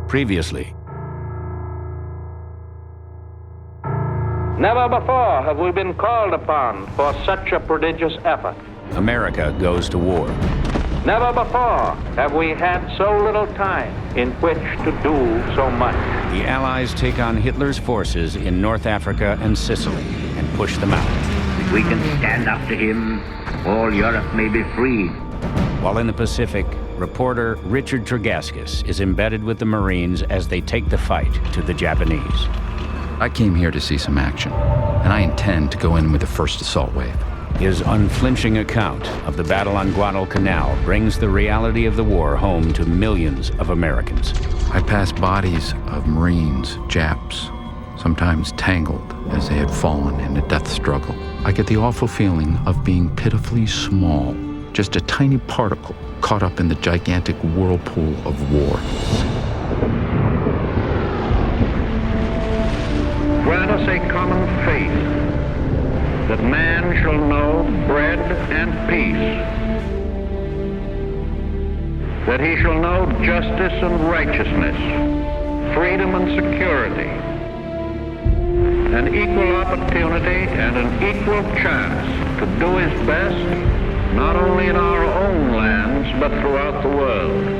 Previously, never before have we been called upon for such a prodigious effort. America goes to war. Never before have we had so little time in which to do so much. The Allies take on Hitler's forces in North Africa and Sicily and push them out. If we can stand up to him, all Europe may be free. While in the Pacific, reporter Richard Tregaskis is embedded with the Marines as they take the fight to the Japanese. I came here to see some action, and I intend to go in with the first assault wave. His unflinching account of the battle on Guadalcanal brings the reality of the war home to millions of Americans. I passed bodies of Marines, Japs, sometimes tangled as they had fallen in a death struggle. I get the awful feeling of being pitifully small, just a tiny particle caught up in the gigantic whirlpool of war. Grant us a common faith that man shall know bread and peace, that he shall know justice and righteousness, freedom and security, an equal opportunity and an equal chance to do his best, not only in our own lands, but throughout the world.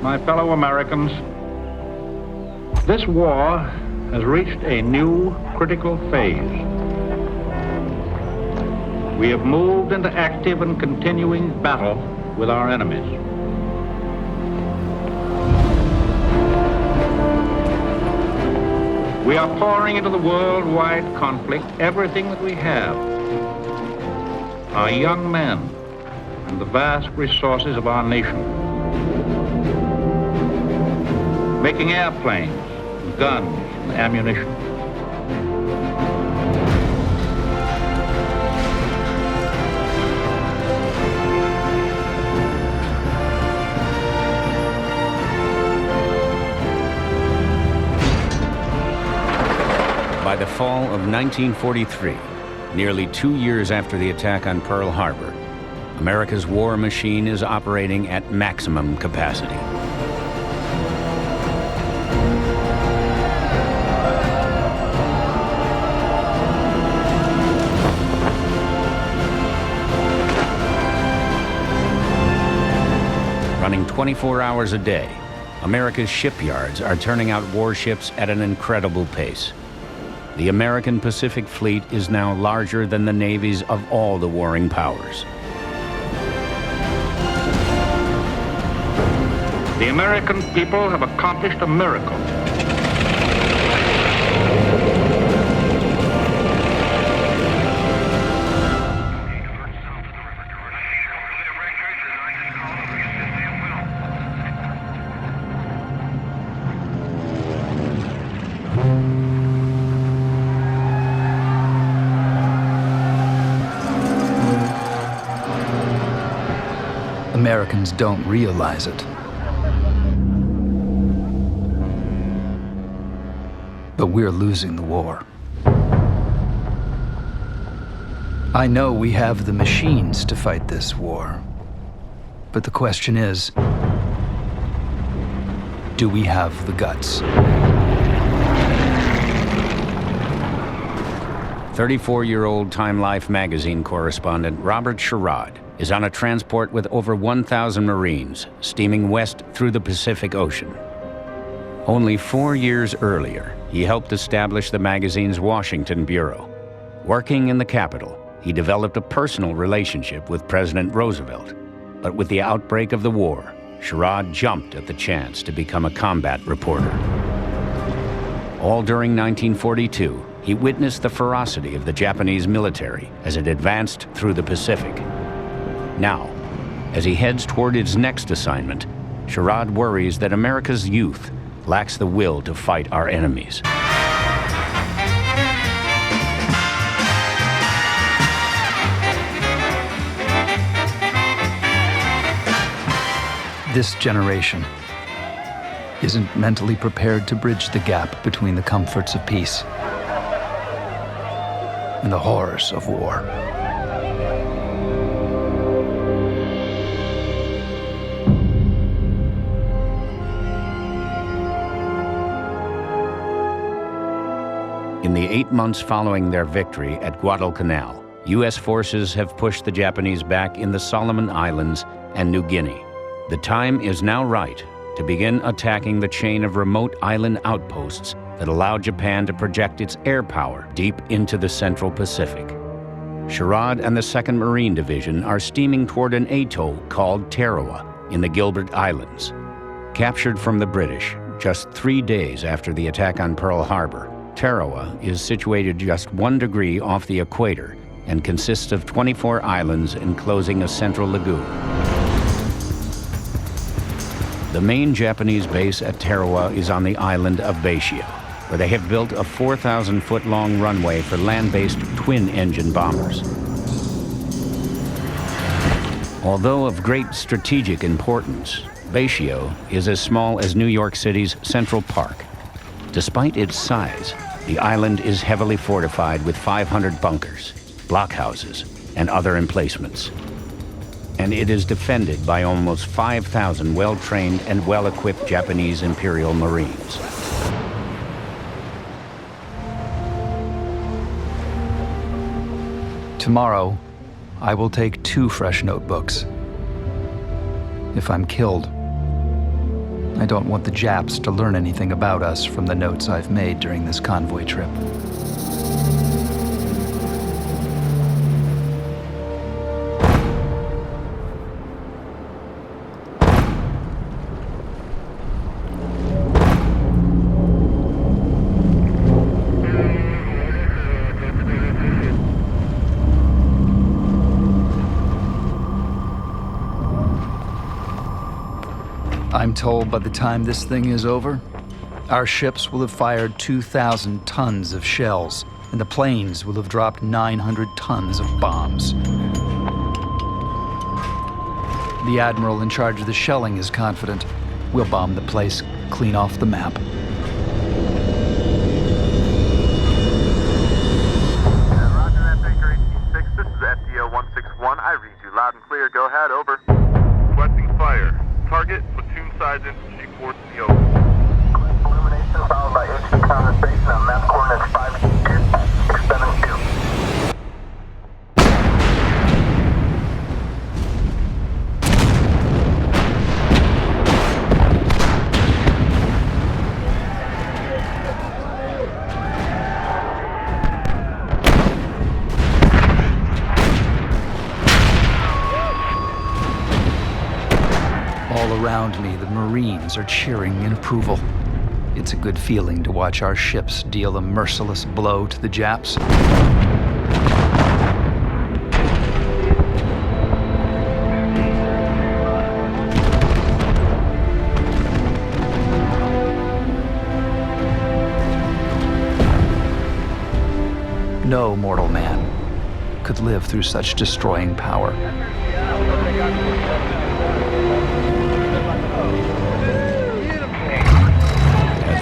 My fellow Americans, this war has reached a new critical phase. We have moved into active and continuing battle with our enemies. We are pouring into the worldwide conflict everything that we have. Our young men and the vast resources of our nation. Making airplanes, and guns, and ammunition. By the fall of 1943, nearly 2 years after the attack on Pearl Harbor, America's war machine is operating at maximum capacity. Running 24 hours a day, America's shipyards are turning out warships at an incredible pace. The American Pacific Fleet is now larger than the navies of all the warring powers. The American people have accomplished a miracle. Americans don't realize it. But we're losing the war. I know we have the machines to fight this war. But the question is, do we have the guts? 34-year-old Time Life magazine correspondent Robert Sherrod is on a transport with over 1,000 Marines steaming west through the Pacific Ocean. Only 4 years earlier, he helped establish the magazine's Washington bureau. Working in the capital, he developed a personal relationship with President Roosevelt. But with the outbreak of the war, Sherrod jumped at the chance to become a combat reporter. All during 1942, he witnessed the ferocity of the Japanese military as it advanced through the Pacific. Now, as he heads toward his next assignment, Sherrod worries that America's youth lacks the will to fight our enemies. This generation isn't mentally prepared to bridge the gap between the comforts of peace and the horrors of war. In the 8 months following their victory at Guadalcanal, U.S. forces have pushed the Japanese back in the Solomon Islands and New Guinea. The time is now right to begin attacking the chain of remote island outposts that allow Japan to project its air power deep into the Central Pacific. Sherrod and the 2nd Marine Division are steaming toward an atoll called Tarawa in the Gilbert Islands. Captured from the British just 3 days after the attack on Pearl Harbor, Tarawa is situated just 1 degree off the equator and consists of 24 islands enclosing a central lagoon. The main Japanese base at Tarawa is on the island of Baishio, where they have built a 4,000-foot-long runway for land-based twin-engine bombers. Although of great strategic importance, Baishio is as small as New York City's Central Park. Despite its size, the island is heavily fortified with 500 bunkers, blockhouses, and other emplacements. And it is defended by almost 5,000 well-trained and well-equipped Japanese Imperial Marines. Tomorrow, I will take 2 fresh notebooks. If I'm killed, I don't want the Japs to learn anything about us from the notes I've made during this convoy trip. I'm told by the time this thing is over, our ships will have fired 2,000 tons of shells, and the planes will have dropped 900 tons of bombs. The admiral in charge of the shelling is confident we'll bomb the place clean off the map. Roger that, Baker 186. This is FDO 161. I read you loud and clear. Go ahead, over. Requesting fire. Target, platoon size infantry force in the open. Illumination followed by HQ condensation on map coordinates 562. All around me, the Marines are cheering in approval. It's a good feeling to watch our ships deal a merciless blow to the Japs. No mortal man could live through such destroying power.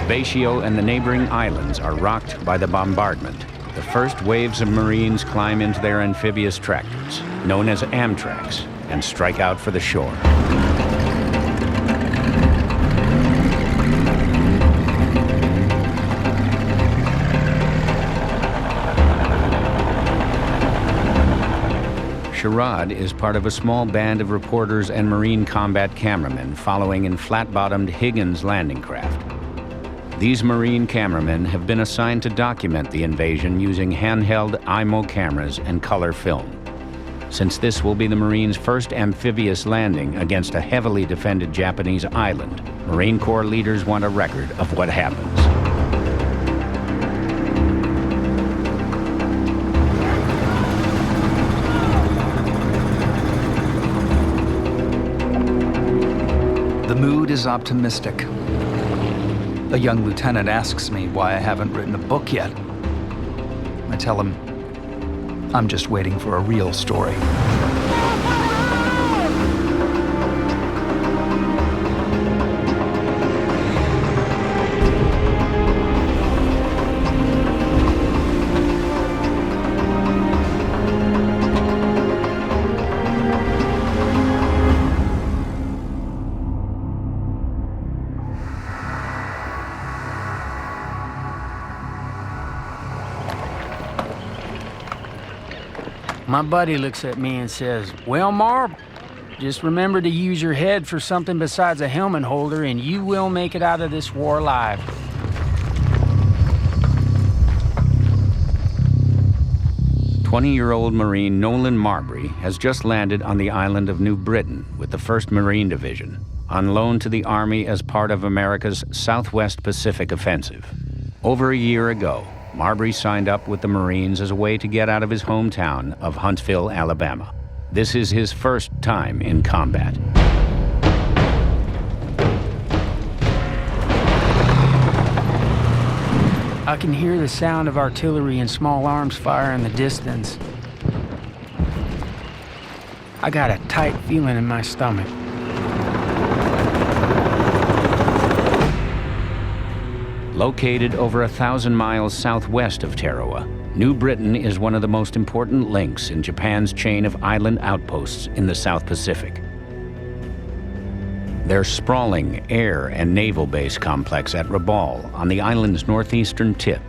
Baishio and the neighboring islands are rocked by the bombardment. The first waves of Marines climb into their amphibious tractors, known as Amtraks, and strike out for the shore. Sherrod is part of a small band of reporters and Marine combat cameramen following in flat-bottomed Higgins landing craft. These Marine cameramen have been assigned to document the invasion using handheld IMO cameras and color film. Since this will be the Marines' first amphibious landing against a heavily defended Japanese island, Marine Corps leaders want a record of what happens. The mood is optimistic. A young lieutenant asks me why I haven't written a book yet. I tell him, I'm just waiting for a real story. My buddy looks at me and says, "Well, Marb, just remember to use your head for something besides a helmet holder and you will make it out of this war alive." "20-year-old Marine Nolan Marbury has just landed on the island of New Britain with the 1st Marine Division, on loan to the Army as part of America's Southwest Pacific Offensive. Over a year ago, Marbury signed up with the Marines as a way to get out of his hometown of Huntsville, Alabama. This is his first time in combat. I can hear the sound of artillery and small arms fire in the distance. I got a tight feeling in my stomach. Located over 1,000 miles southwest of Tarawa, New Britain is one of the most important links in Japan's chain of island outposts in the South Pacific. Their sprawling air and naval base complex at Rabaul on the island's northeastern tip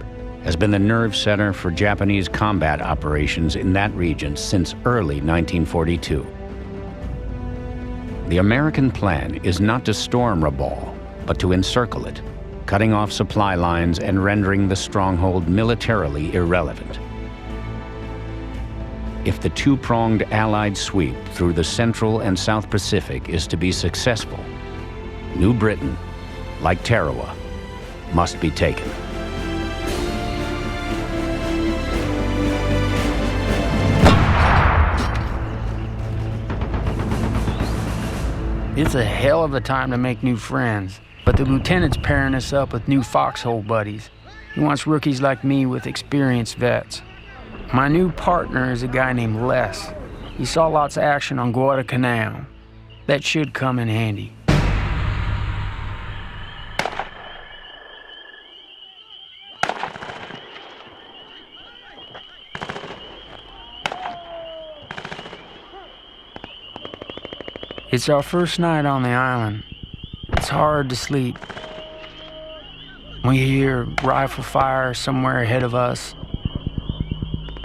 has been the nerve center for Japanese combat operations in that region since early 1942. The American plan is not to storm Rabaul, but to encircle it, cutting off supply lines and rendering the stronghold militarily irrelevant. If the two-pronged Allied sweep through the Central and South Pacific is to be successful, New Britain, like Tarawa, must be taken. It's a hell of a time to make new friends. But the lieutenant's pairing us up with new foxhole buddies. He wants rookies like me with experienced vets. My new partner is a guy named Les. He saw lots of action on Guadalcanal. That should come in handy. It's our first night on the island. It's hard to sleep. We hear rifle fire somewhere ahead of us.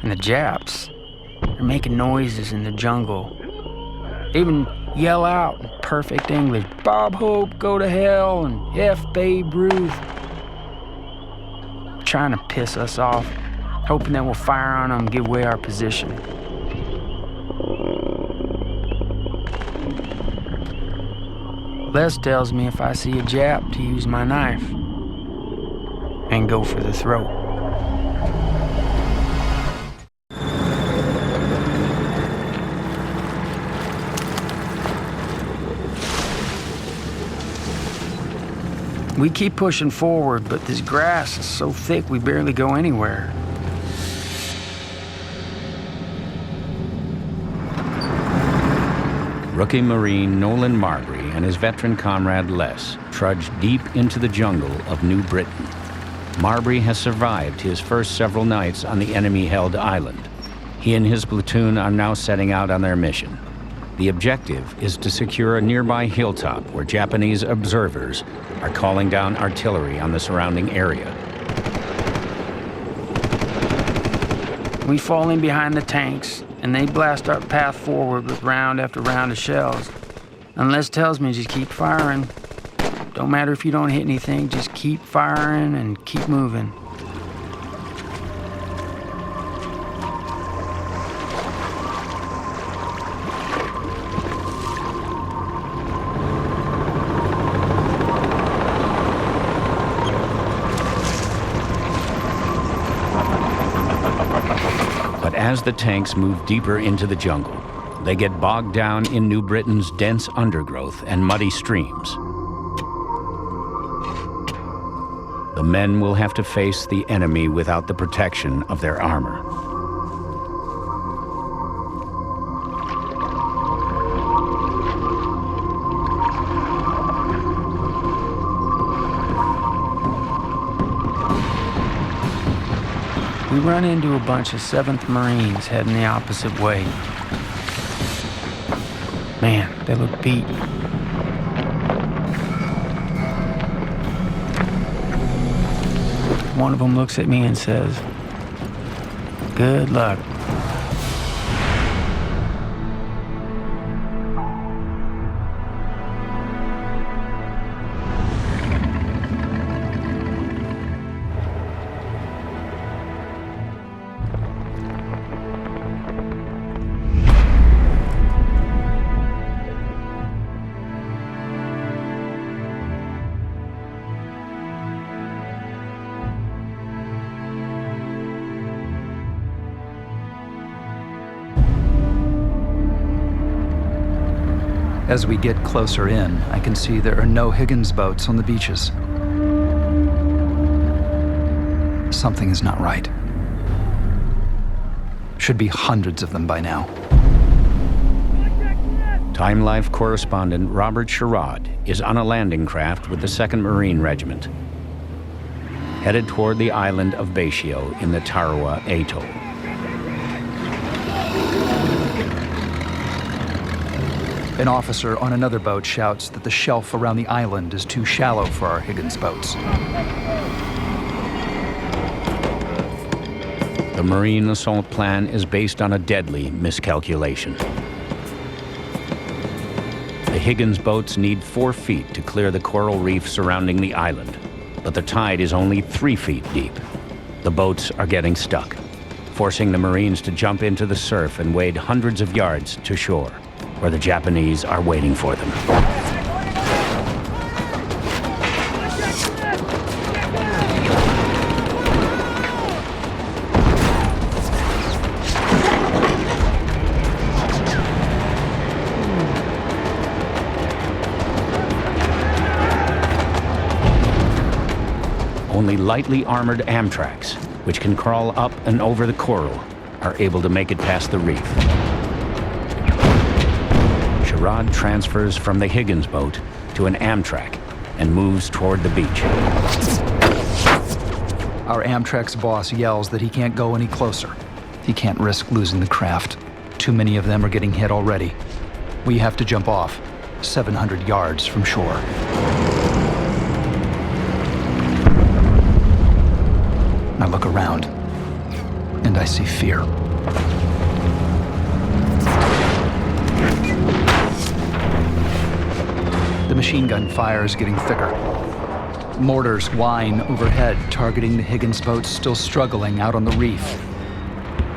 And the Japs, they're making noises in the jungle. They even yell out in perfect English, "Bob Hope, go to hell," and "F Babe Ruth." Trying to piss us off, hoping that we'll fire on them and give away our position. Les tells me if I see a Jap to use my knife and go for the throat. We keep pushing forward, but this grass is so thick we barely go anywhere. Rookie Marine Nolan Marbury and his veteran comrade Les trudged deep into the jungle of New Britain. Marbury has survived his first several nights on the enemy-held island. He and his platoon are now setting out on their mission. The objective is to secure a nearby hilltop where Japanese observers are calling down artillery on the surrounding area. We fall in behind the tanks and they blast our path forward with round after round of shells. And Les tells me just keep firing. Don't matter if you don't hit anything, just keep firing and keep moving. But as the tanks move deeper into the jungle, they get bogged down in New Britain's dense undergrowth and muddy streams. The men will have to face the enemy without the protection of their armor. We run into a bunch of 7th Marines heading the opposite way. Man, they look beat. One of them looks at me and says, "Good luck." As we get closer in, I can see there are no Higgins boats on the beaches. Something is not right. Should be hundreds of them by now. Time Life correspondent Robert Sherrod is on a landing craft with the 2nd Marine Regiment, headed toward the island of Baishio in the Tarawa Atoll. An officer on another boat shouts that the shelf around the island is too shallow for our Higgins boats. The Marine assault plan is based on a deadly miscalculation. The Higgins boats need 4 feet to clear the coral reef surrounding the island, but the tide is only 3 feet deep. The boats are getting stuck, forcing the Marines to jump into the surf and wade hundreds of yards to shore, where the Japanese are waiting for them. Only lightly armored Amtraks, which can crawl up and over the coral, are able to make it past the reef. Sherrod transfers from the Higgins boat to an Amtrak and moves toward the beach. Our Amtrak's boss yells that he can't go any closer. He can't risk losing the craft. Too many of them are getting hit already. We have to jump off, 700 yards from shore. I look around, and I see fear. The machine gun fire is getting thicker. Mortars whine overhead, targeting the Higgins boats still struggling out on the reef.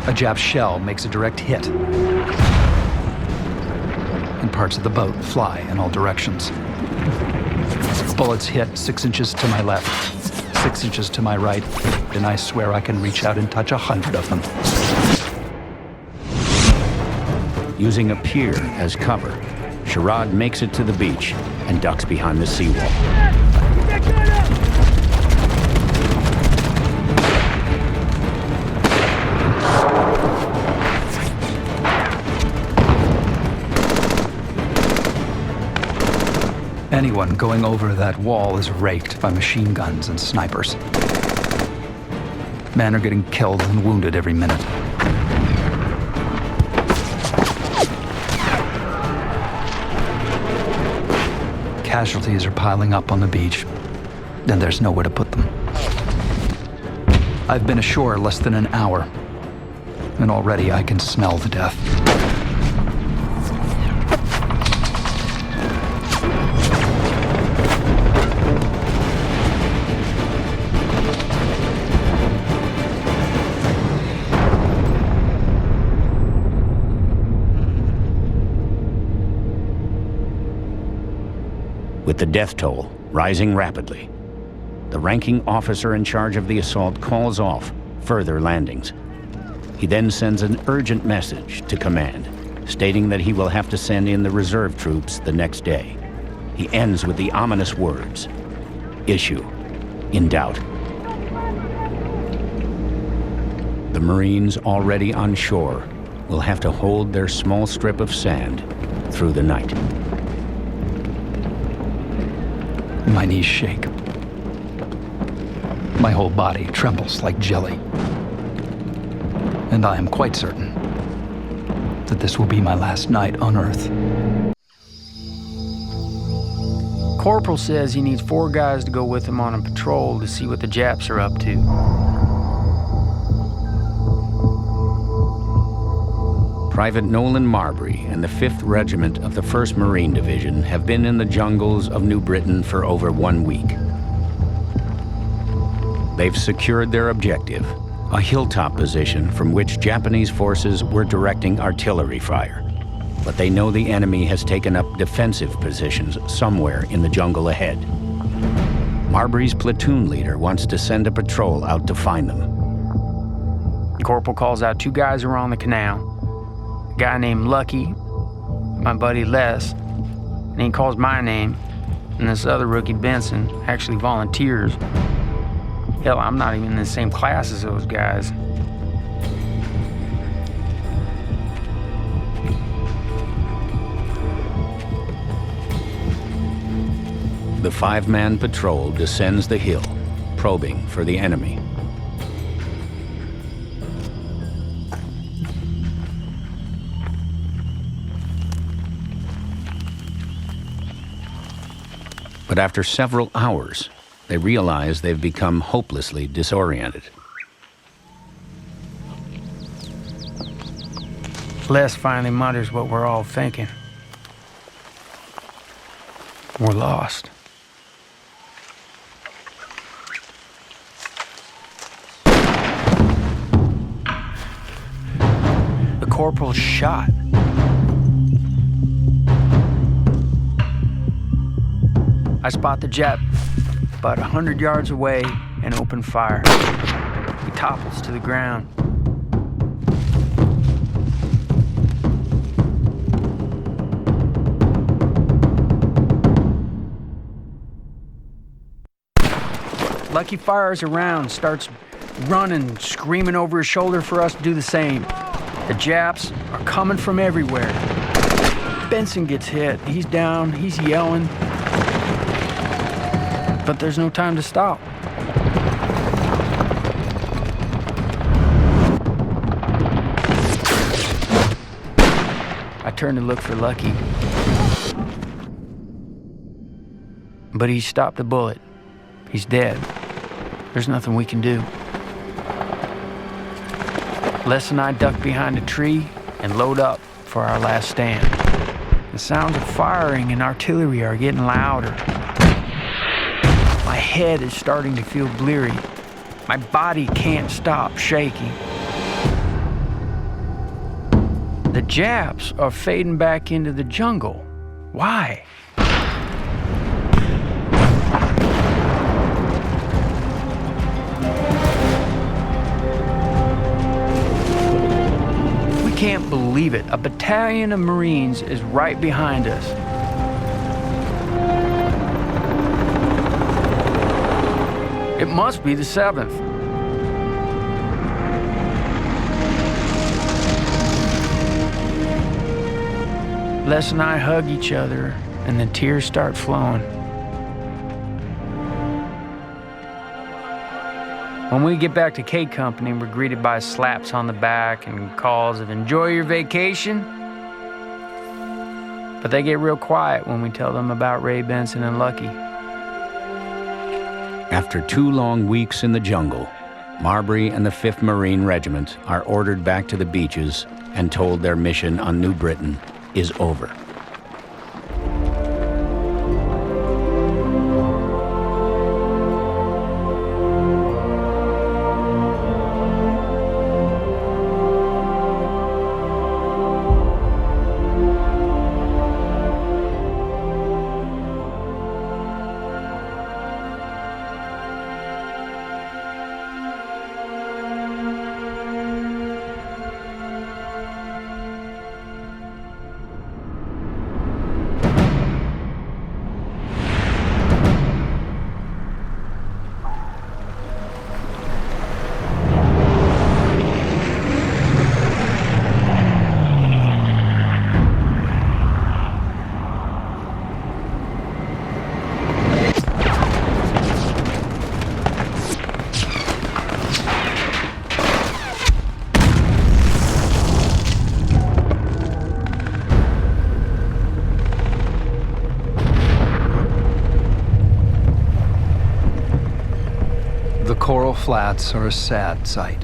A Jap shell makes a direct hit, and parts of the boat fly in all directions. Bullets hit 6 inches to my left, 6 inches to my right, and I swear I can reach out and touch 100 of them. Using a pier as cover, Sherrod makes it to the beach and ducks behind the seawall. Anyone going over that wall is raked by machine guns and snipers. Men are getting killed and wounded every minute. Casualties are piling up on the beach, and there's nowhere to put them. I've been ashore less than an hour. and already I can smell the death. With the death toll rising rapidly, the ranking officer in charge of the assault calls off further landings. He then sends an urgent message to command, stating that he will have to send in the reserve troops the next day. He ends with the ominous words, "Issue in doubt." The Marines already on shore will have to hold their small strip of sand through the night. My knees shake. My whole body trembles like jelly. And I am quite certain that this will be my last night on Earth. Corporal says he needs 4 guys to go with him on a patrol to see what the Japs are up to. Private Nolan Marbury and the 5th Regiment of the 1st Marine Division have been in the jungles of New Britain for over 1 week. They've secured their objective, a hilltop position from which Japanese forces were directing artillery fire. But they know the enemy has taken up defensive positions somewhere in the jungle ahead. Marbury's platoon leader wants to send a patrol out to find them. The corporal calls out 2 guys who are on the canal. A guy named Lucky, my buddy Les, and he calls my name, and this other rookie, Benson, actually volunteers. Hell, I'm not even in the same class as those guys. The 5-man patrol descends the hill, probing for the enemy. But after several hours, they realize they've become hopelessly disoriented. Les finally mutters what we're all thinking. We're lost. The corporal's shot. I spot the Jap about 100 yards away and open fire. He topples to the ground. Lucky fires around, starts running, screaming over his shoulder for us to do the same. The Japs are coming from everywhere. Benson gets hit. He's down, he's yelling. But there's no time to stop. I turn to look for Lucky. But he stopped the bullet. He's dead. There's nothing we can do. Les and I duck behind a tree and load up for our last stand. The sounds of firing and artillery are getting louder. My head is starting to feel bleary. My body can't stop shaking. The Japs are fading back into the jungle. Why? We can't believe it. A battalion of Marines is right behind us. It must be the 7th. Les and I hug each other, and the tears start flowing. When we get back to K Company, we're greeted by slaps on the back and calls of "enjoy your vacation." But they get real quiet when we tell them about Ray Benson and Lucky. After 2 long weeks in the jungle, Marbury and the 5th Marine Regiment are ordered back to the beaches and told their mission on New Britain is over. The Coral Flats are a sad sight.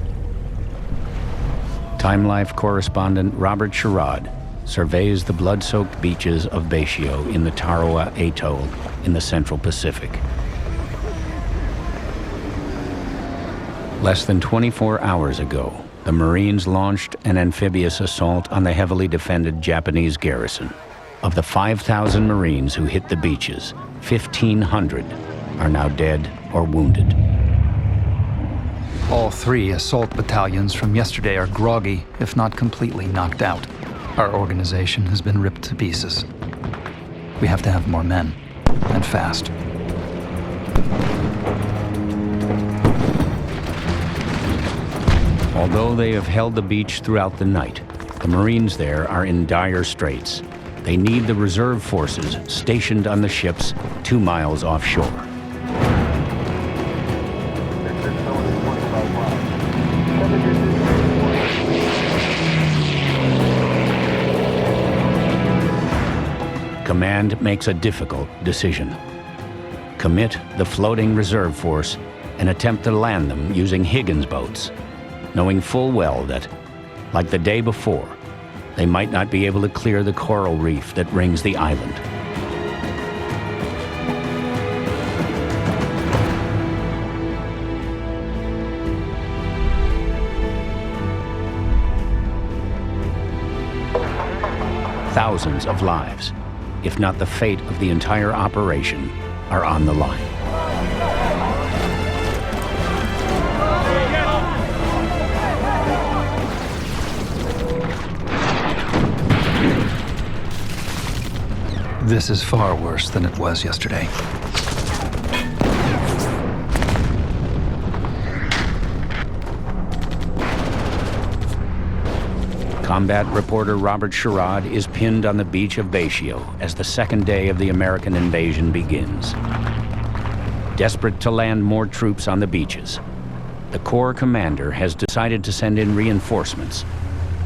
Time Life correspondent Robert Sherrod surveys the blood-soaked beaches of Baishio in the Tarawa Atoll in the Central Pacific. Less than 24 hours ago, the Marines launched an amphibious assault on the heavily defended Japanese garrison. Of the 5,000 Marines who hit the beaches, 1,500 are now dead or wounded. All 3 assault battalions from yesterday are groggy, if not completely knocked out. Our organization has been ripped to pieces. We have to have more men, and fast. Although they have held the beach throughout the night, the Marines there are in dire straits. They need the reserve forces stationed on the ships 2 miles offshore. Command makes a difficult decision. Commit the floating reserve force and attempt to land them using Higgins boats, knowing full well that, like the day before, they might not be able to clear the coral reef that rings the island. Thousands of lives, if not the fate of the entire operation, are on the line. This is far worse than it was yesterday. Combat reporter Robert Sherrod is pinned on the beach of Baishio as the second day of the American invasion begins. Desperate to land more troops on the beaches, the Corps commander has decided to send in reinforcements,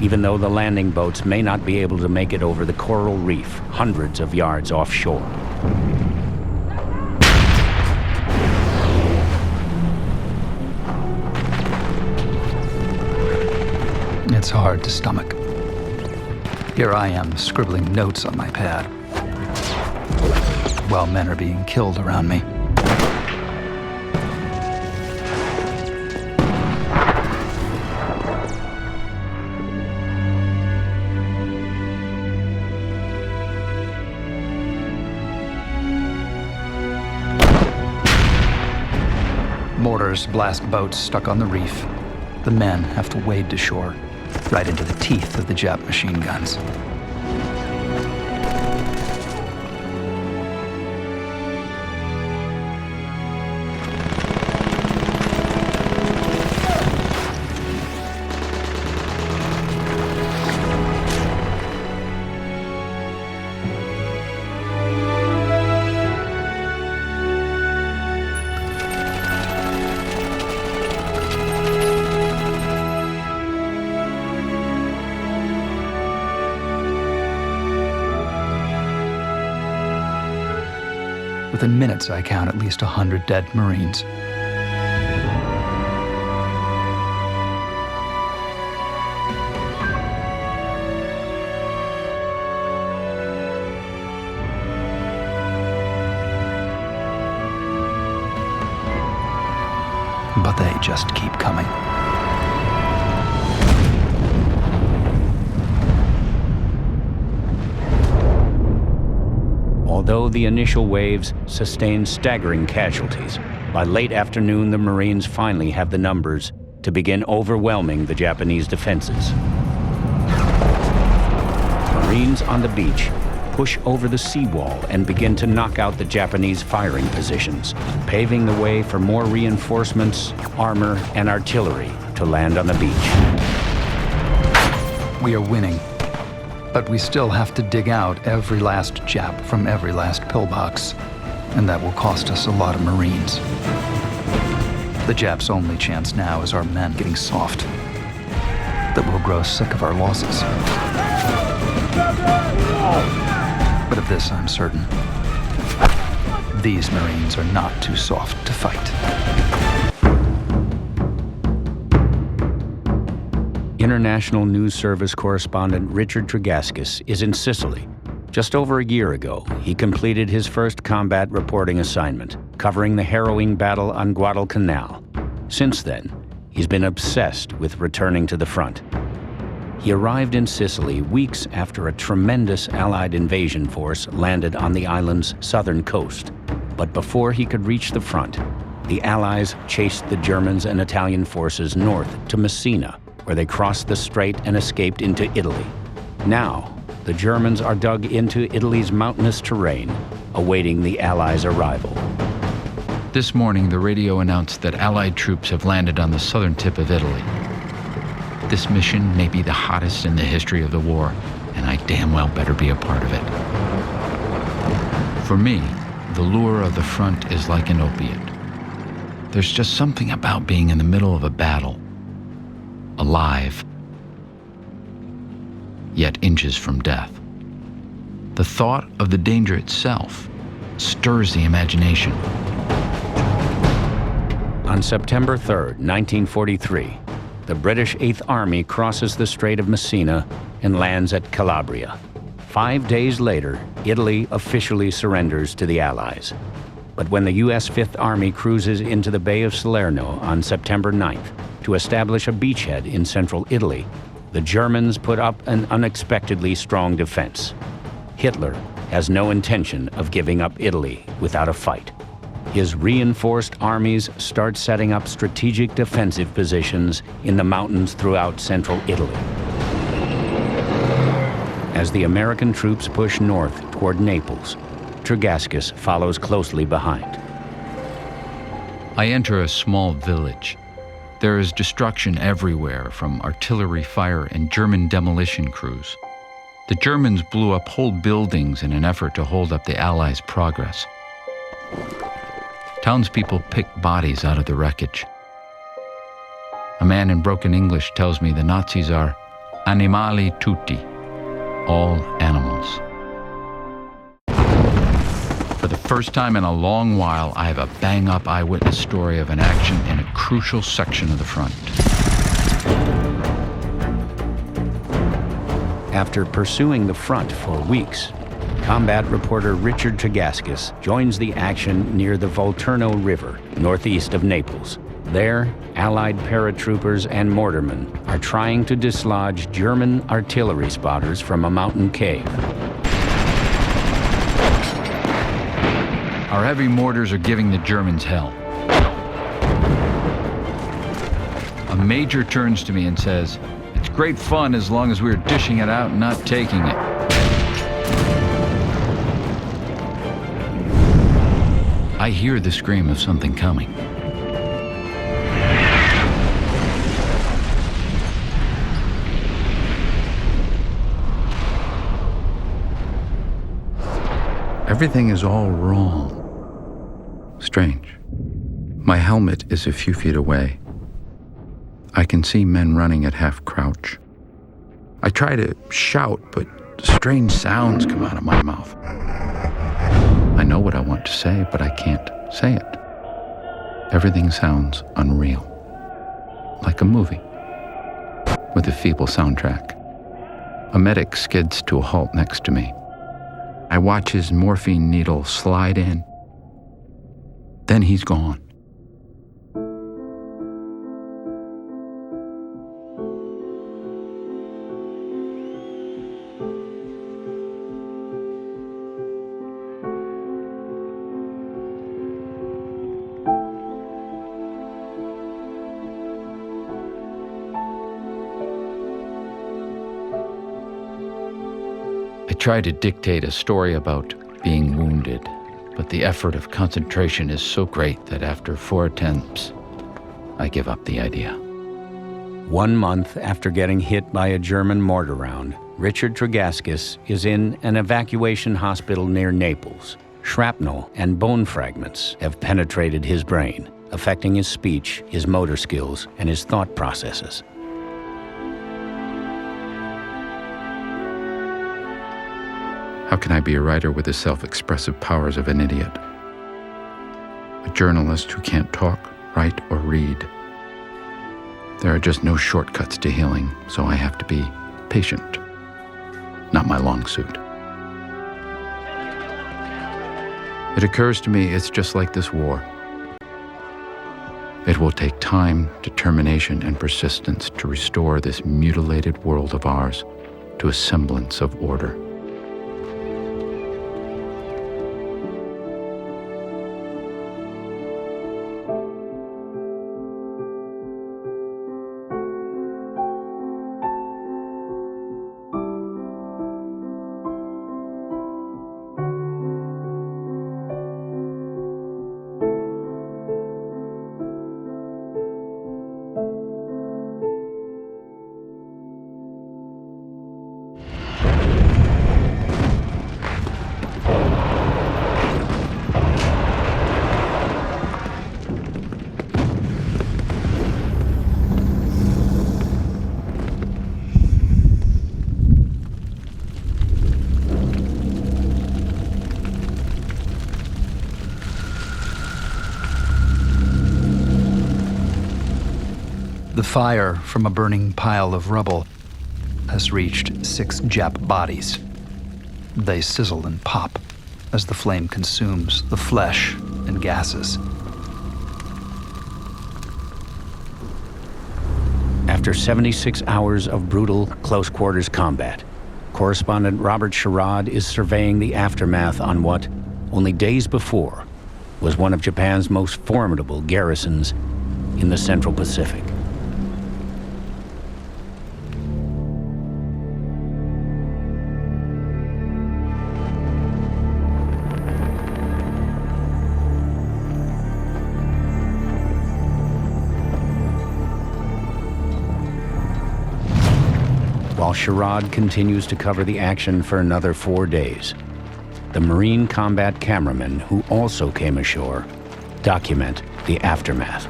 even though the landing boats may not be able to make it over the coral reef hundreds of yards offshore. It's hard to stomach. Here I am, scribbling notes on my pad, while men are being killed around me. Mortars blast boats stuck on the reef. The men have to wade to shore, right into the teeth of the Jap machine guns. Within minutes, I count at least 100 dead Marines. but they just keep coming. Although the initial waves sustained staggering casualties, by late afternoon the Marines finally have the numbers to begin overwhelming the Japanese defenses. Marines on the beach push over the seawall and begin to knock out the Japanese firing positions, paving the way for more reinforcements, armor, and artillery to land on the beach. We are winning, but we still have to dig out every last Jap from every last pillbox, and that will cost us a lot of Marines. The Japs' only chance now is our men getting soft, that we'll grow sick of our losses. But of this I'm certain. These Marines are not too soft to fight. International News Service correspondent Richard Tregaskis is in Sicily. Just over a year ago, he completed his first combat reporting assignment, covering the harrowing battle on Guadalcanal. Since then, he's been obsessed with returning to the front. He arrived in Sicily weeks after a tremendous Allied invasion force landed on the island's southern coast. But before he could reach the front, the Allies chased the Germans and Italian forces north to Messina, where they crossed the strait and escaped into Italy. Now, the Germans are dug into Italy's mountainous terrain, awaiting the Allies' arrival. This morning, the radio announced that Allied troops have landed on the southern tip of Italy. This mission may be the hottest in the history of the war, and I damn well better be a part of it. For me, the lure of the front is like an opiate. There's just something about being in the middle of a battle, alive, yet inches from death. The thought of the danger itself stirs the imagination. On September 3rd, 1943, the British 8th Army crosses the Strait of Messina and lands at Calabria. 5 days later, Italy officially surrenders to the Allies. But when the U.S. 5th Army cruises into the Bay of Salerno on September 9th to establish a beachhead in central Italy, the Germans put up an unexpectedly strong defense. Hitler has no intention of giving up Italy without a fight. His reinforced armies start setting up strategic defensive positions in the mountains throughout central Italy. As the American troops push north toward Naples, Tregaskis follows closely behind. I enter a small village. There is destruction everywhere from artillery fire and German demolition crews. The Germans blew up whole buildings in an effort to hold up the Allies' progress. Townspeople pick bodies out of the wreckage. A man in broken English tells me the Nazis are animali tutti, all animals. For the first time in a long while, I have a bang-up eyewitness story of an action in a crucial section of the front. After pursuing the front for weeks, combat reporter Richard Tregaskis joins the action near the Volturno River, northeast of Naples. There, Allied paratroopers and mortarmen are trying to dislodge German artillery spotters from a mountain cave. Our heavy mortars are giving the Germans hell. A major turns to me and says, "It's great fun as long as we're dishing it out and not taking it." I hear the scream of something coming. Everything is all wrong. Strange. My helmet is a few feet away. I can see men running at half crouch. I try to shout, but strange sounds come out of my mouth. I know what I want to say, but I can't say it. Everything sounds unreal, like a movie, with a feeble soundtrack. A medic skids to a halt next to me. I watch his morphine needle slide in. Then he's gone. try to dictate a story about being wounded, but the effort of concentration is so great that after 4 attempts, I give up the idea. 1 month after getting hit by a German mortar round, Richard Tregaskis is in an evacuation hospital near Naples. Shrapnel and bone fragments have penetrated his brain, affecting his speech, his motor skills, and his thought processes. How can I be a writer with the self-expressive powers of an idiot? A journalist who can't talk, write, or read. There are just no shortcuts to healing, so I have to be patient. Not my long suit. It occurs to me it's just like this war. It will take time, determination, and persistence to restore this mutilated world of ours to a semblance of order. The fire from a burning pile of rubble has reached 6 Jap bodies. They sizzle and pop as the flame consumes the flesh and gases. After 76 hours of brutal close-quarters combat, correspondent Robert Sherrod is surveying the aftermath on what, only days before, was one of Japan's most formidable garrisons in the Central Pacific. While Sherrod continues to cover the action for another 4 days, the Marine combat cameramen who also came ashore document the aftermath.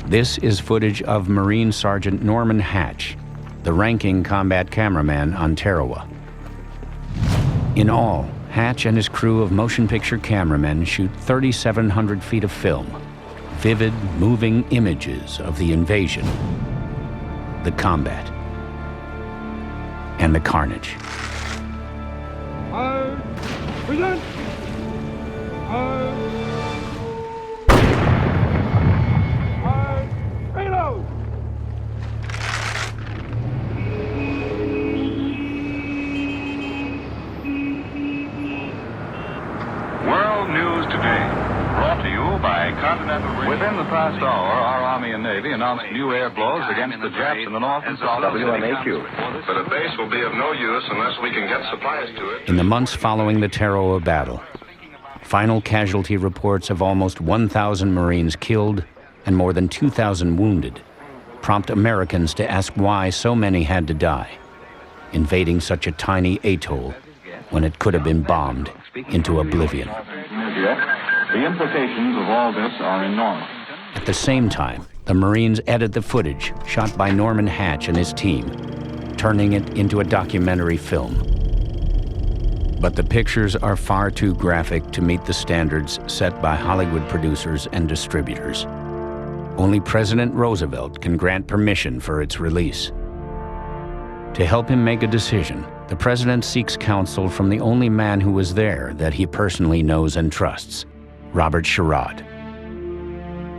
This is footage of Marine Sergeant Norman Hatch, the ranking combat cameraman on Tarawa. In all, Hatch and his crew of motion picture cameramen shoot 3,700 feet of film, vivid, moving images of the invasion, the combat, and the carnage. Present! Reload! World News Today, brought to you by Continental Radio. Within the past hour, our Army and Navy announced new air blows against the Japs in the north and south. WMAQ. But a base will be of no use unless we can get supplies to it. In the months following the Tarawa battle, final casualty reports of almost 1,000 Marines killed and more than 2,000 wounded prompt Americans to ask why so many had to die, invading such a tiny atoll when it could have been bombed into oblivion. The implications of all this are enormous. At the same time, the Marines edit the footage shot by Norman Hatch and his team, turning it into a documentary film. But the pictures are far too graphic to meet the standards set by Hollywood producers and distributors. Only President Roosevelt can grant permission for its release. To help him make a decision, the president seeks counsel from the only man who was there that he personally knows and trusts, Robert Sherrod.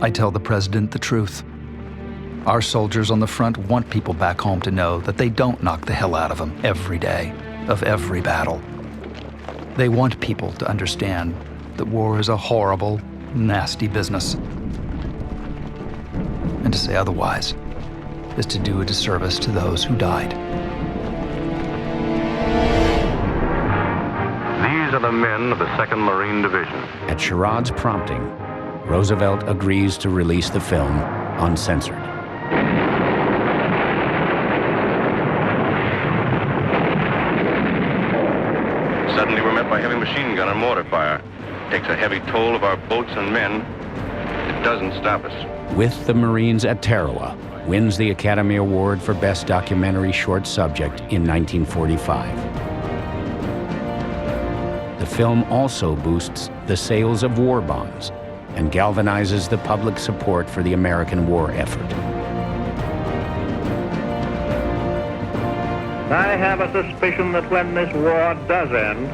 I tell the president the truth. Our soldiers on the front want people back home to know that they don't knock the hell out of them every day of every battle. They want people to understand that war is a horrible, nasty business. And to say otherwise is to do a disservice to those who died. These are the men of the 2nd Marine Division. At Sherrod's prompting, Roosevelt agrees to release the film uncensored. Suddenly we're met by heavy machine gun and mortar fire. Takes a heavy toll of our boats and men. It doesn't stop us. With the Marines at Tarawa, wins the Academy Award for Best Documentary Short Subject in 1945. The film also boosts the sales of war bonds and galvanizes the public support for the American war effort. I have a suspicion that when this war does end,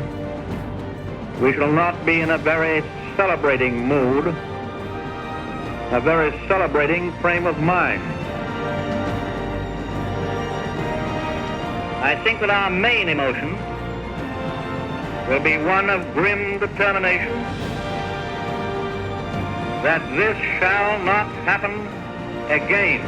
we shall not be in a very celebrating mood, a very celebrating frame of mind. I think that our main emotion will be one of grim determination that this shall not happen again.